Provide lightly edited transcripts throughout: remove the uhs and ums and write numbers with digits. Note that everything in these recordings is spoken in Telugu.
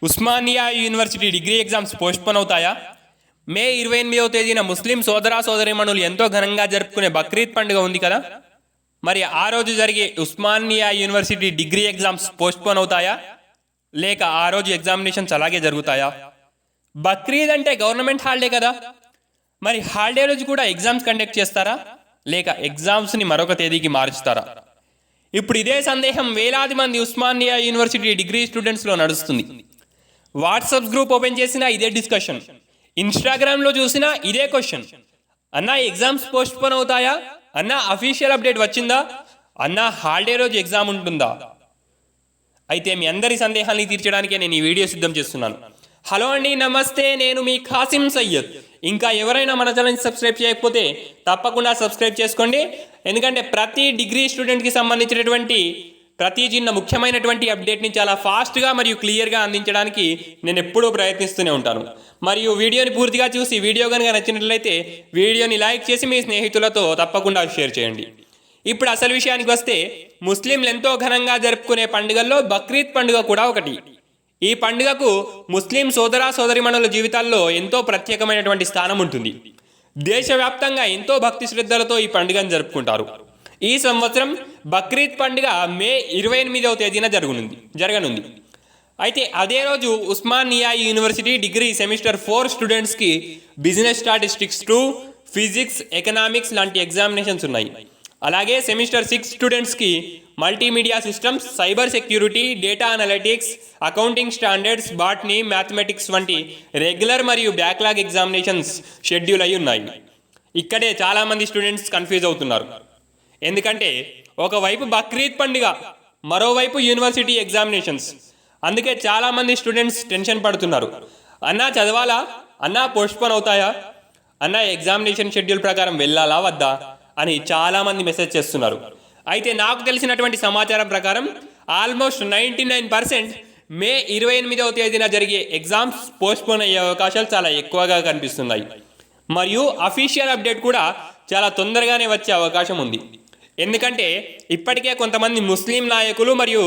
Osmania university degree exams postpone అవుతాయా? మే 28వ తేదీన ముస్లిం సోదర సోదరీమణులు ఎంతో ఘనంగా జరుపుకునే బక్రీద్ పండుగ ఉంది కదా. మరి ఆ రోజు జరిగే Osmania university degree exams postpone అవుతాయా, లేక ఆ రోజు ఎగ్జామినేషన్స్ అలాగే జరుగుతాయా? బక్రీద్ అంటే గవర్నమెంట్ హాలిడే కదా, మరి హాలిడే రోజు కూడా ఎగ్జామ్స్ కండక్ట్ చేస్తారా, లేక ఎగ్జామ్స్ని మరొక తేదీకి మారుస్తారా? ఇప్పుడు ఇదే సందేహం వేలాది మంది ఉస్మానియా యూనివర్సిటీ డిగ్రీ స్టూడెంట్స్లో నడుస్తుంది. వాట్సాప్ గ్రూప్ ఓపెన్ చేసినా ఇదే డిస్కషన్, ఇన్స్టాగ్రామ్లో చూసినా ఇదే క్వశ్చన్. అన్నా ఎగ్జామ్స్ పోస్ట్పోన్ అవుతాయా, అన్నా అఫీషియల్ అప్డేట్ వచ్చిందా, అన్నా హాలిడే రోజు ఎగ్జామ్ ఉంటుందా? అయితే మీ అందరి సందేహాన్ని తీర్చడానికే నేను ఈ వీడియో సిద్ధం చేస్తున్నాను. హలో అండి, నమస్తే, నేను మీ ఖాసిం సయ్యద్. ఇంకా ఎవరైనా మన ఛానల్ని సబ్స్క్రైబ్ చేయకపోతే తప్పకుండా సబ్స్క్రైబ్ చేసుకోండి. ఎందుకంటే ప్రతి డిగ్రీ స్టూడెంట్కి సంబంధించినటువంటి ప్రతి చిన్న ముఖ్యమైనటువంటి అప్డేట్ని చాలా ఫాస్ట్గా మరియు క్లియర్గా అందించడానికి నేను ఎప్పుడూ ప్రయత్నిస్తూనే ఉంటాను. మరియు వీడియోని పూర్తిగా చూసి వీడియో కనుక నచ్చినట్లయితే వీడియోని లైక్ చేసి మీ స్నేహితులతో తప్పకుండా షేర్ చేయండి. ఇప్పుడు అసలు విషయానికి వస్తే, ముస్లింలు ఎంతో ఘనంగా జరుపుకునే పండుగల్లో బక్రీద్ పండుగ కూడా ఒకటి. ఈ పండుగకు ముస్లిం సోదర సోదరిమణుల జీవితాల్లో ఎంతో ప్రత్యేకమైనటువంటి స్థానం ఉంటుంది. దేశవ్యాప్తంగా ఎంతో భక్తి శ్రద్ధలతో ఈ పండుగను జరుపుకుంటారు. ఈ సంవత్సరం బక్రీద్ పండుగ మే 28వ తేదీన జరగనుంది. అయితే అదే రోజు ఉస్మానియా యూనివర్సిటీ డిగ్రీ సెమిస్టర్ 4 స్టూడెంట్స్కి బిజినెస్ స్టాటిస్టిక్స్ 2, ఫిజిక్స్, ఎకనామిక్స్ లాంటి ఎగ్జామినేషన్స్ ఉన్నాయి. అలాగే సెమిస్టర్ 6 స్టూడెంట్స్కి multimedia systems, cyber security, data analytics, accounting standards, botany, mathematics వంటి రెగ్యులర్ మరియు బ్యాక్లాగ్ ఎగ్జామినేషన్స్ షెడ్యూల్ అయి ఉన్నాయి. ఇక్కడే చాలామంది స్టూడెంట్స్ కన్ఫ్యూజ్ అవుతున్నారు. ఎందుకంటే ఒకవైపు బక్రీద్ పండుగ, మరోవైపు యూనివర్సిటీ ఎగ్జామినేషన్స్. అందుకే చాలామంది స్టూడెంట్స్ టెన్షన్ పడుతున్నారు. అన్నా చదవాలా, అన్నా పోస్ట్పోన్ అవుతాయా, అన్నా ఎగ్జామినేషన్ షెడ్యూల్ ప్రకారం వెళ్ళాలా వద్దా అని చాలామంది మెసేజ్ చేస్తున్నారు. అయితే నాకు తెలిసినటువంటి సమాచారం ప్రకారం ఆల్మోస్ట్ 99% మే 28వ తేదీన జరిగే ఎగ్జామ్స్ పోస్ట్పోన్ అయ్యే అవకాశాలు చాలా ఎక్కువగా కనిపిస్తున్నాయి. మరియు అఫీషియల్ అప్డేట్ కూడా చాలా తొందరగానే వచ్చే అవకాశం ఉంది. ఎందుకంటే ఇప్పటికే కొంతమంది ముస్లిం నాయకులు మరియు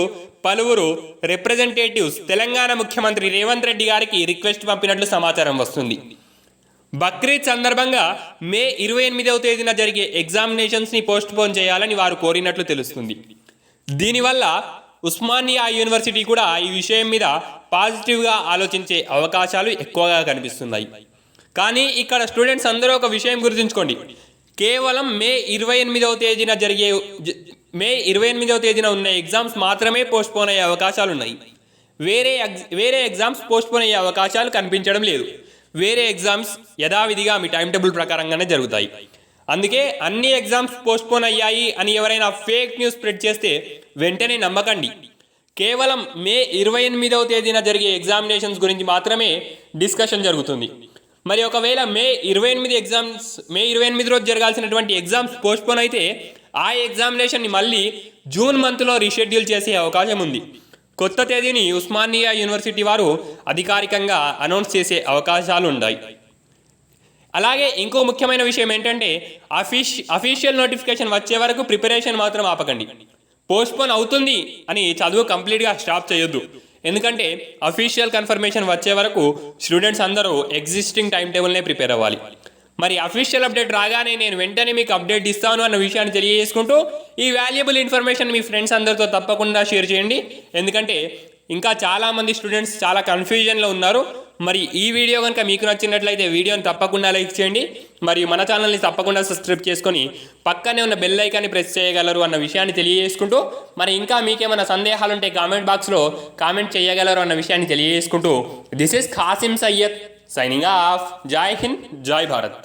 పలువురు రిప్రజెంటేటివ్స్ తెలంగాణ ముఖ్యమంత్రి రేవంత్ రెడ్డి గారికి రిక్వెస్ట్ పంపినట్లు సమాచారం వస్తుంది. బక్రీద్ సందర్భంగా మే 28వ తేదీన జరిగే ఎగ్జామినేషన్స్ని పోస్ట్పోన్ చేయాలని వారు కోరినట్లు తెలుస్తుంది. దీనివల్ల ఉస్మానియా యూనివర్సిటీ కూడా ఈ విషయం మీద పాజిటివ్గా ఆలోచించే అవకాశాలు ఎక్కువగా కనిపిస్తున్నాయి. కానీ ఇక్కడ స్టూడెంట్స్ అందరూ ఒక విషయం గుర్తుంచుకోండి, కేవలం మే 28వ తేదీన ఉన్న ఎగ్జామ్స్ మాత్రమే పోస్ట్పోన్ అయ్యే అవకాశాలు ఉన్నాయి. వేరే ఎగ్జామ్స్ పోస్ట్పోన్ అయ్యే అవకాశాలు కనిపించడం లేదు. వేరే ఎగ్జామ్స్ యథావిధిగా మీ టైం టేబుల్ ప్రకారంగానే జరుగుతాయి. అందుకే అన్ని ఎగ్జామ్స్ పోస్ట్పోన్ అయ్యాయి అని ఎవరైనా ఫేక్ న్యూస్ స్ప్రెడ్ చేస్తే వెంటనే నమ్మకండి. కేవలం మే 28వ తేదీన జరిగే ఎగ్జామినేషన్స్ గురించి మాత్రమే డిస్కషన్ జరుగుతుంది. మరి ఒకవేళ మే 28 రోజు జరగాల్సినటువంటి ఎగ్జామ్స్ పోస్ట్పోన్ అయితే ఆ ఎగ్జామినేషన్ని మళ్ళీ జూన్ మంత్లో రీషెడ్యూల్ చేసే అవకాశం ఉంది. కొత్త తేదీని ఉస్మానియా యూనివర్సిటీ వారు అధికారికంగా అనౌన్స్ చేసే అవకాశాలు ఉన్నాయి. అలాగే ఇంకో ముఖ్యమైన విషయం ఏంటంటే, అఫీషియల్ నోటిఫికేషన్ వచ్చే వరకు ప్రిపరేషన్ మాత్రం ఆపకండి. పోస్ట్పోన్ అవుతుంది అని చదువు కంప్లీట్గా స్టాప్ చేయొద్దు. ఎందుకంటే అఫీషియల్ కన్ఫర్మేషన్ వచ్చే వరకు స్టూడెంట్స్ అందరూ ఎగ్జిస్టింగ్ టైం టేబుల్నే ప్రిపేర్ అవ్వాలి. మరి అఫీషియల్ అప్డేట్ రాగానే నేను వెంటనే మీకు అప్డేట్ ఇస్తాను అన్న విషయాన్ని తెలియజేసుకుంటూ ఈ వాల్యుబుల్ ఇన్ఫర్మేషన్ మీ ఫ్రెండ్స్ అందరితో తప్పకుండా షేర్ చేయండి. ఎందుకంటే ఇంకా చాలామంది స్టూడెంట్స్ చాలా కన్ఫ్యూజన్లో ఉన్నారు. మరి ఈ వీడియో కనుక మీకు నచ్చినట్లయితే వీడియోని తప్పకుండా లైక్ చేయండి. మరియు మన ఛానల్ని తప్పకుండా సబ్స్క్రైబ్ చేసుకొని పక్కనే ఉన్న బెల్ ఐకాన్ని ప్రెస్ చేయగలరు అన్న విషయాన్ని తెలియజేసుకుంటూ, మరి ఇంకా మీకేమైనా సందేహాలు ఉంటే కామెంట్ బాక్స్లో కామెంట్ చేయగలరు అన్న విషయాన్ని తెలియజేసుకుంటూ, this is Khasim Syed signing off. Jai Hind, జై భారత్.